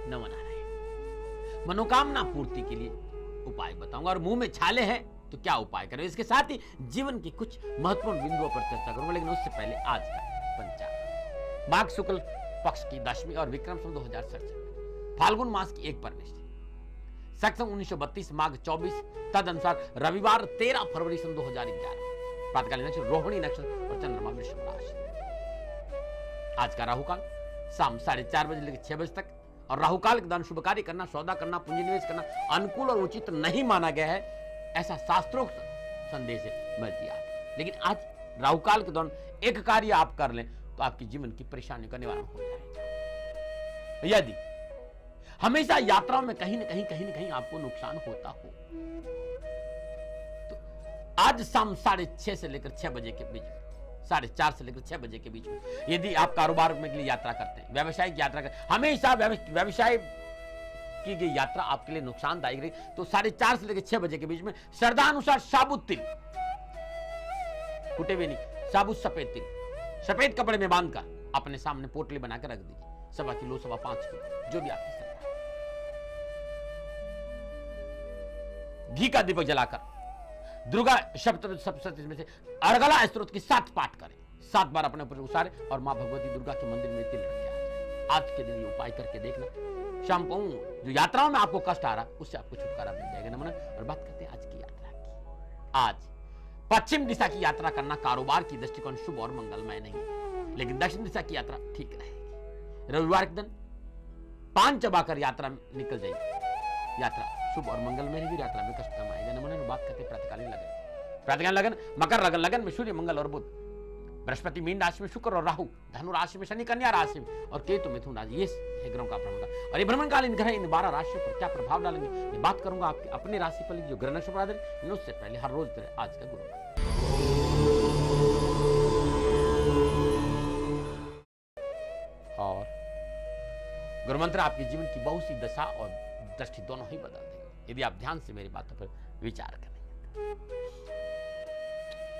नमन आ रहे। मनोकामना पूर्ति के लिए उपाय बताऊंगा और मुंह में छाले हैं तो क्या उपाय करें, इसके साथ ही जीवन की कुछ महत्वपूर्ण बिंदुओं पर चर्चा करूंगा। लेकिन उससे पहले आज का पंचांग। माघ शुक्ल पक्ष की दशमी और विक्रम संवत 2067 फाल्गुन मास की एक परमेष्ठी, सक्षम 1932 माघ 24 तद अनुसार रविवार 13 फरवरी सन 2011, प्रातःकालीन नक्षत्र रोहिणी नक्षत्र और चंद्रमा वृषभ राशि। आज का राहुकाल शाम 4:30 बजे लेकर 6 बजे तक और राहुकाल के दौरान शुभ कार्य करना, सौदा करना, पूंजी निवेश करना अनुकूल और उचित नहीं माना गया है, ऐसा शास्त्रोक्त संदेश है मर्जी आप। लेकिन आज राहुकाल के दौरान एक कार्य आप कर लें तो आपके जीवन की परेशानियों का निवारण हो जाएगा। यदि हमेशा यात्राओं में कहीं ना कहीं आपको नुकसान होता हो तो आज शाम 6:30 से लेकर 6 बजे के बीच में, 4:30 से लेकर 6 बजे के बीच में यदि आप कारोबार में के लिए यात्रा करते हैं, व्यावसायिक यात्रा करते हैं, हमेशा व्यवसाय की गई यात्रा आपके लिए नुकसानदायक रही तो 4:30 से लेकर 6 बजे के बीच में श्रद्धा अनुसार साबुत तिल, कुटे हुए नहीं, साबुत सफेद तिल सफेद कपड़े में बांधकर अपने सामने पोटली बनाकर रख दीजिए, 1.25 किलो 5.25 किलो जो भी आपकी श्रद्धा। घी का दीपक जलाकर दुर्गा सप्तशती में से अर्गला स्तोत्र की 7 पाठ करें, 7 बार अपने ऊपर उसारे और मां भगवती दुर्गा के मंदिर में तिल रखे आ जाए। आज के दिन ये उपाय करके देखना, शाम को जो यात्राओं में आपको कष्ट आ रहा उससे आपको छुटकारा मिल जाएगा। नमन। और बात करते हैं आज की यात्रा की। आज पश्चिम दिशा की यात्रा करना कारोबार की दृष्टिकोण शुभ और मंगलमय नहीं, लेकिन दक्षिण दिशा की यात्रा ठीक रहेगी। रविवार के दिन पान चबाकर यात्रा में निकल जाएगी, यात्रा शुभ और मंगलमय रहेगी, यात्रा में कष्ट कम आएगा। नमन। बात करते हैं प्रातःकालीन लगन। प्रातःकालीन लगन मकर लगन में सूर्य, मंगल और बुध, बृहस्पति मीन राशि में, शुक्र और राहु धनु राशि में, शनि कन्या राशि में और केतु मिथुन राशि। ये ग्रहों का भ्रमण का और ये भ्रमणकालीन ग्रह इन 12 राशियों पर क्या प्रभाव डालेंगे मैं बात करूंगा आपके अपने राशि पर जो ग्रह नक्षत्र। उससे पहले हर रोज तरह आज का गुरु और गुरु मंत्र आपके जीवन की बहुत सी दशा और दृष्टि दोनों ही बदल देंगे यदि आप ध्यान से मेरी बातों पर विचार करेंगे।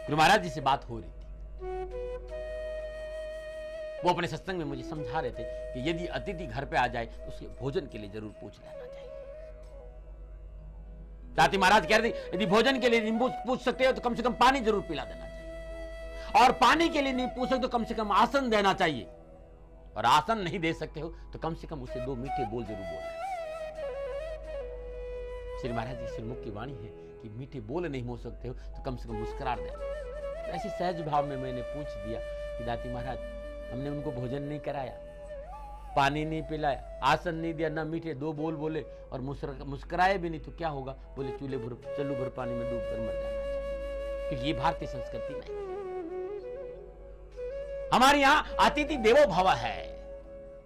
गुरु महाराज जी से बात हो रही थी, वो अपने सत्संग में मुझे समझा रहे थे कि यदि अतिथि घर पे आ जाए तो उसके भोजन के लिए जरूर पूछ लेना चाहिए। दाती महाराज कह रहे थे यदि भोजन के लिए नहीं पूछ सकते हो तो कम से कम पानी जरूर पिला देना चाहिए, और पानी के लिए नहीं पूछ सकते तो कम से कम आसन देना चाहिए, और आसन नहीं दे सकते हो तो कम से कम उसे 2 मीठे बोल जरूर बोलना। श्री महाराज जी श्रीमुख की वाणी है कि मीठे बोल नहीं हो सकते हो तो कम से कम मुस्कुरा देना। ऐसी सहज भाव में मैंने पूछ दिया कि दाती महाराज हमने उनको भोजन नहीं कराया, पानी नहीं पिलाया, आसन नहीं दिया, ना मीठे 2 बोल बोले और मुस्कुराए भी नहीं तो क्या होगा? बोले चलू भर पानी में डूब कर मर जाना चाहिए, क्योंकि ये भारतीय संस्कृति नहीं। हमारे यहां अतिथि देवो भव है।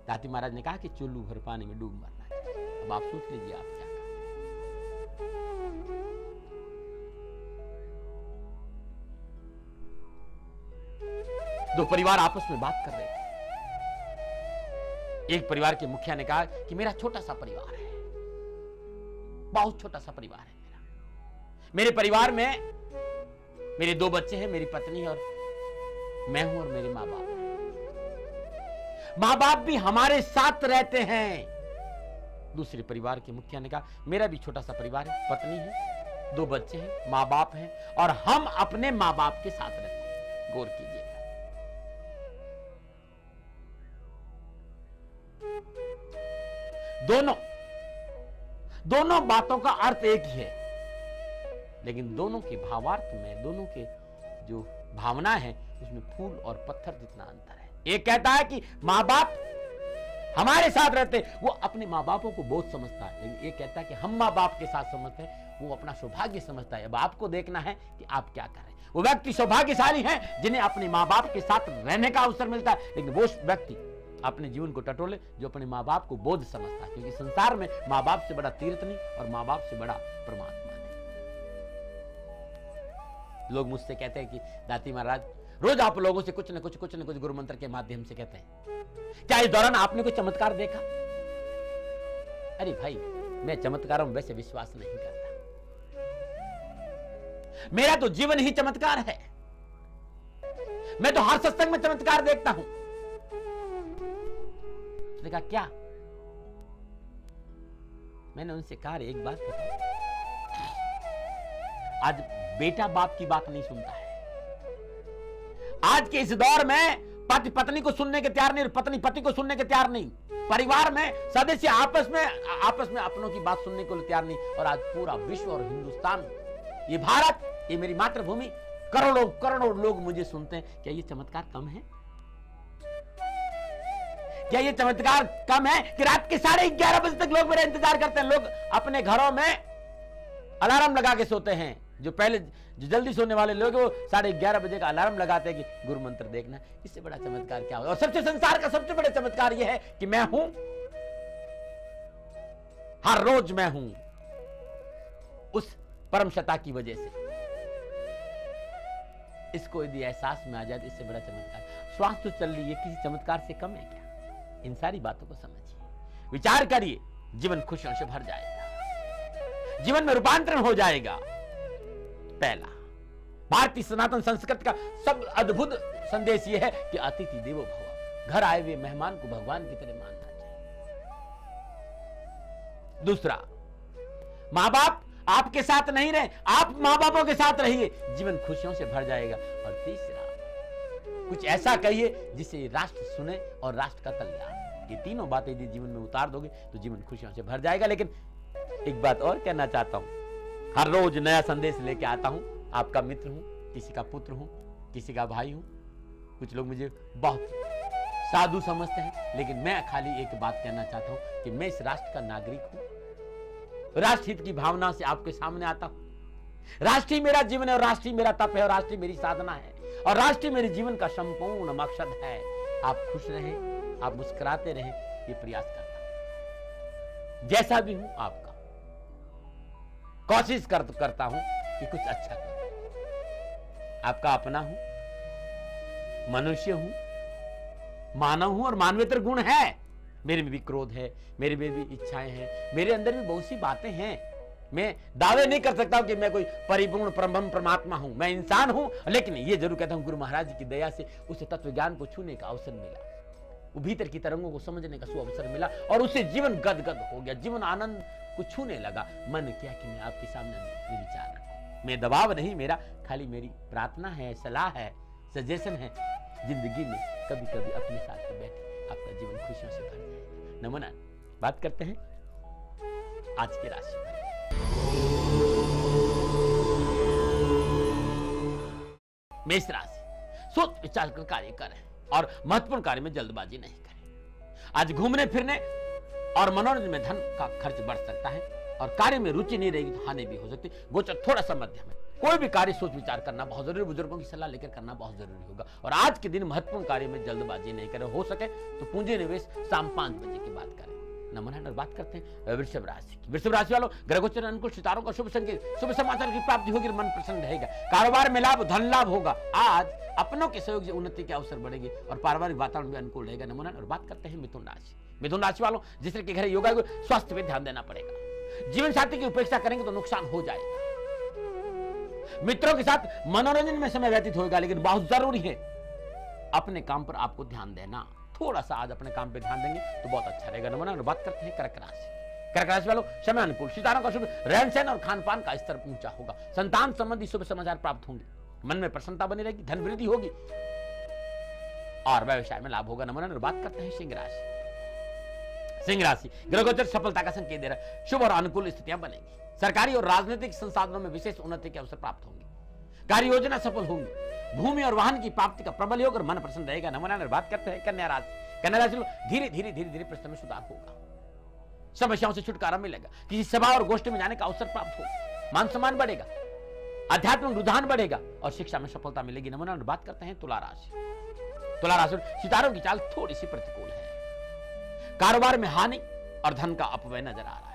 दाती महाराज ने कहा कि चुल्लू भर पानी में डूब मरना चाहिए। अब आप सोच लीजिए आप क्या करें। दो परिवार आपस में बात कर रहे थे। एक परिवार के मुखिया ने कहा कि मेरा छोटा सा परिवार है, बहुत छोटा सा परिवार है मेरे परिवार में मेरे 2 बच्चे हैं, मेरी पत्नी और मैं हूं, और मेरे मां बाप। मां बाप भी हमारे साथ रहते हैं। दूसरे परिवार के मुखिया ने कहा मेरा भी छोटा सा परिवार है, पत्नी है, 2 बच्चे हैं, मां बाप हैं, और हम अपने मां बाप के साथ रहते हैं। गौर कीजिएगा, दोनों बातों का अर्थ एक ही है, लेकिन दोनों के भावार्थ में, दोनों के जो भावना है उसमें फूल और पत्थर जितना अंतर है। एक कहता है कि मां बाप हमारे साथ रहते, वो अपने मां बापों को बहुत समझता है, लेकिन एक कहता है कि हम मां बाप के साथ समझते हैं, वो अपना सौभाग्य समझता है। अब आपको देखना है कि आप क्या करें। वो व्यक्ति सौभाग्यशाली है जिन्हें अपने मां बाप के साथ रहने का अवसर मिलता है, लेकिन वो व्यक्ति अपने जीवन को टटोले जो अपने मां बाप को बोझ समझता है, क्योंकि संसार में मां बाप से बड़ा तीर्थ नहीं और मां बाप से बड़ा परमात्मा नहीं। लोग मुझसे कहते हैं कि दाती महाराज रोज आप लोगों से कुछ न कुछ गुरु मंत्र के माध्यम से कहते हैं, क्या इस दौरान आपने कोई चमत्कार देखा? अरे भाई, मैं चमत्कारों में वैसे विश्वास नहीं करता, मेरा तो जीवन ही चमत्कार है। मैं तो हर सत्संग में चमत्कार देखता हूं। उसने कहा क्या? मैंने उनसे कहा, एक बात बताओ, आज बेटा बाप की बात नहीं सुनता है। आज के इस दौर में पति पत्नी को सुनने के तैयार नहीं, पत्नी पति को सुनने के तैयार नहीं, परिवार में सदस्य आपस में अपनों की बात सुनने को तैयार नहीं। और आज पूरा विश्व और हिंदुस्तान, ये भारत, ये मेरी मातृभूमि, करोड़ों लोग मुझे सुनते हैं। क्या ये चमत्कार कम है? क्या ये चमत्कार कम है कि रात के 11:30 बजे तक लोग मेरा इंतजार करते हैं? लोग अपने घरों में अलार्म लगा के सोते हैं। जो जल्दी सोने वाले लोग वो 11:30 बजे का अलार्म लगाते हैं कि गुरु मंत्र देखना। इससे बड़ा चमत्कार क्या होगा? और संसार का सबसे बड़ा चमत्कार यह है कि मैं हूं, हर रोज मैं हूं, उस परम सत्ता की वजह से। इसको यदि एहसास में आ जाए तो इससे बड़ा चमत्कार। श्वास तो चल रही है, किसी चमत्कार से कम है क्या? इन सारी बातों को समझिए, विचार करिए, जीवन खुशियों से भर जाएगा, जीवन में रूपांतरण हो जाएगा। पहला, भारतीय सनातन संस्कृति का सब अद्भुत संदेश यह है कि अतिथि देवो भव, घर आए हुए मेहमान को भगवान की तरह मानना चाहिए। दूसरा, मां बाप आपके साथ नहीं रहे, आप मां बापों के साथ रहिए, जीवन खुशियों से भर जाएगा। और तीसरा, कुछ ऐसा कहिए जिससे राष्ट्र सुने और राष्ट्र का कल्याण। ये तीनों बातें यदि जीवन में उतार दोगे तो जीवन खुशियों से भर जाएगा। लेकिन एक बात और कहना चाहता हूं, हर रोज नया संदेश लेके आता हूं। आपका मित्र हूं, किसी का पुत्र हूं, किसी का भाई हूं। कुछ लोग मुझे बहुत साधु समझते हैं, लेकिन मैं खाली एक बात कहना चाहता हूं कि मैं इस राष्ट्र का नागरिक हूं, राष्ट्रहित की भावना से आपके सामने आता हूं। राष्ट्र ही मेरा जीवन है, और राष्ट्र ही मेरा तप है, और राष्ट्र ही मेरी साधना है, और राष्ट्र मेरे जीवन का संपूर्ण मकसद है। आप खुश रहें, आप मुस्कुराते रहें, ये प्रयास करता हूं। जैसा भी हूं आपका कोशिश करता हूं कि कुछ अच्छा करूं। आपका अपना हूं, मनुष्य हूं, मानव हूं, और मानवेतर गुण है। मेरे में भी क्रोध है, मेरे में भी इच्छाएं हैं, मेरे अंदर भी बहुत सी बातें हैं। मैं दावे नहीं कर सकता हूं कि मैं कोई परिपूर्ण परम परमात्मा हूं। मैं इंसान हूं, लेकिन ये जरूर कहता हूं, गुरु महाराज की दया से उसे तत्व ज्ञान को छूने का अवसर मिला, वो भीतर की तरंगों को समझने का सुअवसर मिला, और उससे जीवन गदगद हो गया, जीवन आनंद को छूने लगा। मन किया कि मैं आपके सामने विचार रखूं। मैं दबाव नहीं, मेरा खाली मेरी प्रार्थना है, सलाह है, सजेशन है। जिंदगी में कभी कभी अपने साथ में बैठे, आपका जीवन खुशियों से भर जाएगा। नमूना बात करते हैं आज की राशि पर। मेष राशि, सोच विचार कर कार्य करें और महत्वपूर्ण कार्य में जल्दबाजी नहीं करें। आज घूमने फिरने और मनोरंजन में धन का खर्च बढ़ सकता है, और कार्य में रुचि नहीं रहेगी तो हानि भी हो सकती है। गोचर थोड़ा सा मध्यम है। कोई भी कार्य सोच विचार करना बहुत जरूरी, बुजुर्गों की सलाह लेकर करना बहुत जरूरी होगा। और आज के दिन महत्वपूर्ण कार्य में जल्दबाजी नहीं करें। हो सके तो पूंजी निवेश शाम 5 बजे की बात करें। नमूना बात करते हैं वृषभ राशि की। वृषभ राशि वालों, ग्रह गोचर अनुकूल, सितारों का शुभ संकेत, शुभ समाचार की प्राप्ति होगी, मन प्रसन्न रहेगा। कारोबार में लाभ, धन लाभ होगा। आज अपनों के सहयोग से उन्नति के अवसर बढ़ेंगे और पारिवारिक वातावरण भी अनुकूल रहेगा। नमूना और बात करते हैं मिथुन राशि। मिथुन राशि वालों, जिस तरह के घर योगा, स्वास्थ्य पे ध्यान देना पड़ेगा। जीवन साथी की उपेक्षा करेंगे तो नुकसान हो जाएगा। मित्रों के साथ मनोरंजन में समय व्यतीत होगा, लेकिन बहुत जरूरी है अपने काम पर आपको ध्यान देना। थोड़ा सा आज अपने काम पे ध्यान देंगे तो बहुत अच्छा रहेगा। नमूना बात करते हैं कर्क राशि। कर्क राशि वालों, समय अनुकूल, सितारों का शुभ, रहन सहन और खान पान का स्तर ऊंचा होगा। संतान संबंधी शुभ समाचार प्राप्त होंगे, मन में प्रसन्नता बनी रहेगी, धन वृद्धि होगी और व्यवसाय में लाभ होगा। नमूना बात करते हैं सिंह राशि। सिंह राशि, ग्रह गोचर सफलता का संकेत दे रहा है। शुभ और अनुकूल स्थितियां बनेगी। सरकारी और राजनीतिक संसाधनों में विशेष उन्नति के अवसर प्राप्त होंगे। कार्य योजना सफल होंगी। भूमि और वाहन की प्राप्ति का प्रबल योग और मन प्रसन्न रहेगा। नमूना बात करते हैं कन्या राशि। कन्या राशि धीरे धीरे प्रश्न में सुधार होगा। समस्याओं से छुटकारा मिलेगा। किसी सभा और गोष्ठी में जाने का अवसर प्राप्त होगा। मान सम्मान बढ़ेगा, आध्यात्मिक रुझान बढ़ेगा और शिक्षा में सफलता मिलेगी। नमूना बात करते हैं तुला राशि। तुला राशि, सितारों की चाल थोड़ी सी प्रतिकूल है। कारोबार में हानि और धन का अपव्यय नजर आ रहा है।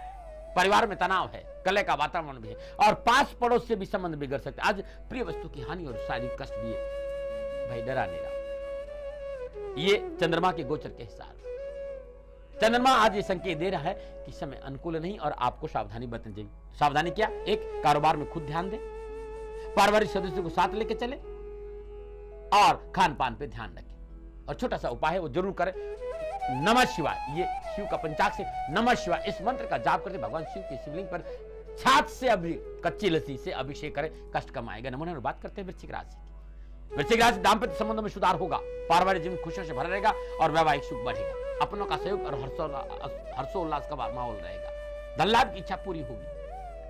परिवार में तनाव है, कलह का वातावरण भी है और पास पड़ोस से भी संबंध बिगड़ सकते हैं। आज प्रिय वस्तु की हानि और शारीरिक कष्ट भी है। भाई डरा नहीं रहा। ये चंद्रमा के गोचर के हिसाब। चंद्रमा आज ये संकेत दे रहा है कि समय अनुकूल नहीं और आपको सावधानी बरतनी चाहिए। सावधानी क्या? एक, कारोबार में खुद ध्यान दें, पारिवारिक सदस्यों को साथ लेकर चले और खान पान पे ध्यान रखें। और छोटा सा उपाय है वो जरूर करें, नमः शिवाय, ये शिव का पंचाक्षर से नमः शिवाय, इस मंत्र का जाप करते भगवान शिव के शिवलिंग पर छाछ से अभी कच्ची लस्सी से अभिषेक करें, कष्ट कम आएगा। नमूना बात करते हैं वृश्चिक राशि की। वृश्चिक राशि दाम्पत्य संबंधों में सुधार होगा, पारिवारिक जीवन खुशियों से भरा रहेगा और वैवाहिक सुख बढ़ेगा। अपनों का सहयोग और हर्षोल्लास का माहौल रहेगा। धन लाभ की इच्छा पूरी होगी।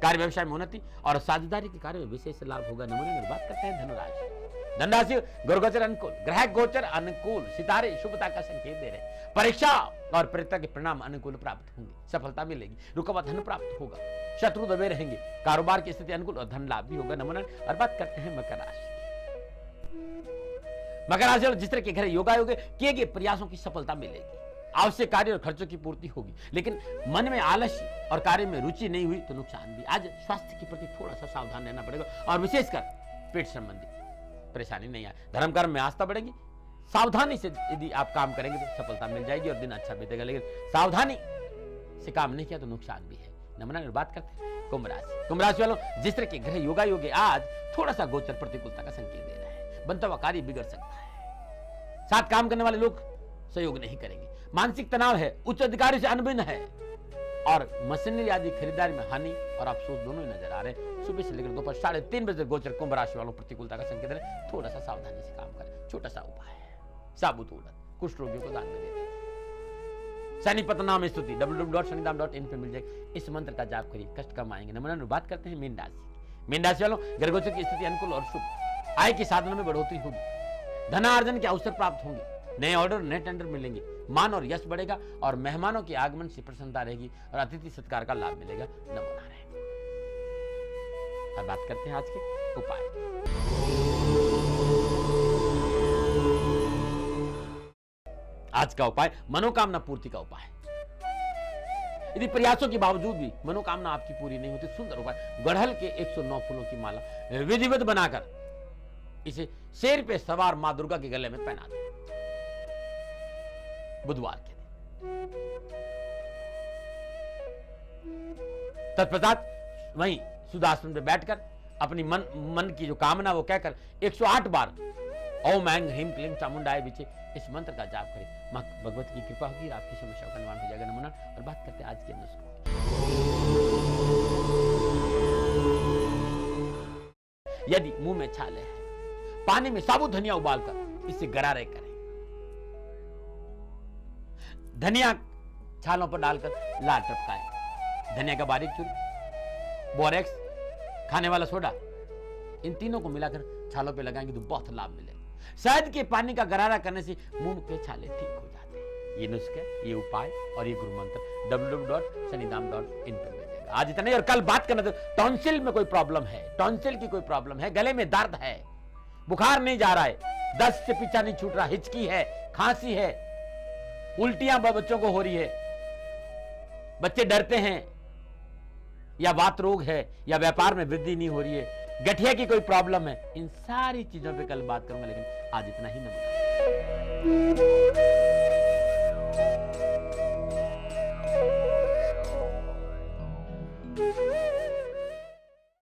कार्य व्यवसाय में उन्नति और साझेदारी के कार्य में विशेष लाभ होगा। नमूने में बात करते हैं धनुराशि। धनराशि गुरु गोचर अनुकूल, ग्रह गोचर अनुकूल, सितारे शुभता का संकेत दे रहे हैं। परीक्षा और परीक्षा के परिणाम अनुकूल प्राप्त होंगे, सफलता मिलेगी, रुका हुआ धन प्राप्त होगा, शत्रु दबे रहेंगे, कारोबार की स्थिति अनुकूल और धन लाभ भी होगा। नमूना और बात करते हैं मकर राशि। मकर राशि और जिस तरह के घर योगा योगे किए गए प्रयासों की सफलता मिलेगी, आवश्यक कार्य और खर्चों की पूर्ति होगी, लेकिन मन में आलस्य और कार्य में रुचि नहीं हुई तो नुकसान भी। आज स्वास्थ्य के प्रति थोड़ा सा सावधान रहना पड़ेगा और विशेषकर पेट संबंधी परेशानी नहीं आए। धर्म कर्म में आस्था बढ़ेगी, सावधानी से यदि आप काम करेंगे तो सफलता मिल जाएगी और दिन अच्छा बीतेगा, लेकिन सावधानी से काम नहीं किया तो नुकसान भी है। नमूना बात करते हैं कुंभ राशि। कुंभ राशि वालों, जिस तरह के ग्रह योगा योगे आज थोड़ा सा गोचर प्रतिकूलता का संकेत दे रहा है। बनता हुआ कार्य बिगड़ सकता है, साथ काम करने वाले लोग सहयोग नहीं करेंगे, मानसिक तनाव है, उच्च अधिकारी से अनबन है और मशीनरी आदि खरीदारी में हानि और अफसोस दोनों ही नजर आ रहे हैं। सुबह से लेकर दोपहर 3:30 बजे गोचर कुंभ राशि वालों प्रतिकूलता का संकेत है। थोड़ा सा सावधानी से काम करें। छोटा सा उपाय है, साबुत उड़द कुष्ठ रोगियों को दान में देते हैं। शनिपत नाम स्तुति www.shanidam.in पे मिल जाएगी। इस मंत्र का जाप करिए, कष्ट कम आएंगे। नमूना बात करते हैं मीन राशि। मीन राशि वालों, ग्रह गोचर की स्थिति अनुकूल और शुभ, आय के साधनों में बढ़ोतरी होगी, धनार्जन के अवसर प्राप्त होंगे, नए ऑर्डर नए टेंडर मिलेंगे, मान और यश बढ़ेगा और मेहमानों के आगमन से प्रसन्नता रहेगी और अतिथि सत्कार का लाभ मिलेगा। नमूना रहे। अब बात करते हैं आज के उपाय। आज का उपाय मनोकामना पूर्ति का उपाय। यदि प्रयासों के बावजूद भी मनोकामना आपकी पूरी नहीं होती, सुंदर उपाय, गुड़हल के 109 फूलों की माला विधिवत बनाकर इसे शेर पे सवार मां दुर्गा के गले में पहना दो बुधवार के दिन। तत्पश्चात वहीं सुदासन पे बैठकर अपनी मन की जो कामना वो कहकर 108 बार ओम ऐं ह्रीं क्लीं चामुंडाय विचे इस मंत्र का जाप करें। मां भगवती की कृपा होगी, आपकी समस्या का निवारण हो जाएगा। नमूना और बात करते हैं आज के नुस्खे। यदि मुंह में छाले हैं, पानी में साबुत धनिया उबालकर इसे गरारे करें। धनिया छालों पर डालकर लाल टपकाएं। धनिया का बारीक चूर्ण, बोरेक्स, खाने वाला सोडा, इन तीनों को मिलाकर छालों पे लगाएंगे तो बहुत लाभ मिलेगा। शहद के पानी का गरारा करने से मुंह के छाले ठीक हो जाते हैं। ये नुस्खे, ये उपाय और ये गुरु मंत्र www.shanidam.in पे मिलेगा। आज इतना ही। और कल बात करना, तो टॉन्सिल में कोई प्रॉब्लम है, टॉन्सिल की कोई प्रॉब्लम है, गले में दर्द है, बुखार नहीं जा रहा है, दस्त से पीछा नहीं छूट रहा, हिचकी है, खांसी है, उल्टियां बच्चों को हो रही है, बच्चे डरते हैं, या वात रोग है, या व्यापार में वृद्धि नहीं हो रही है, गठिया की कोई प्रॉब्लम है, इन सारी चीजों पे कल बात करूंगा, लेकिन आज इतना ही। नमस्कार।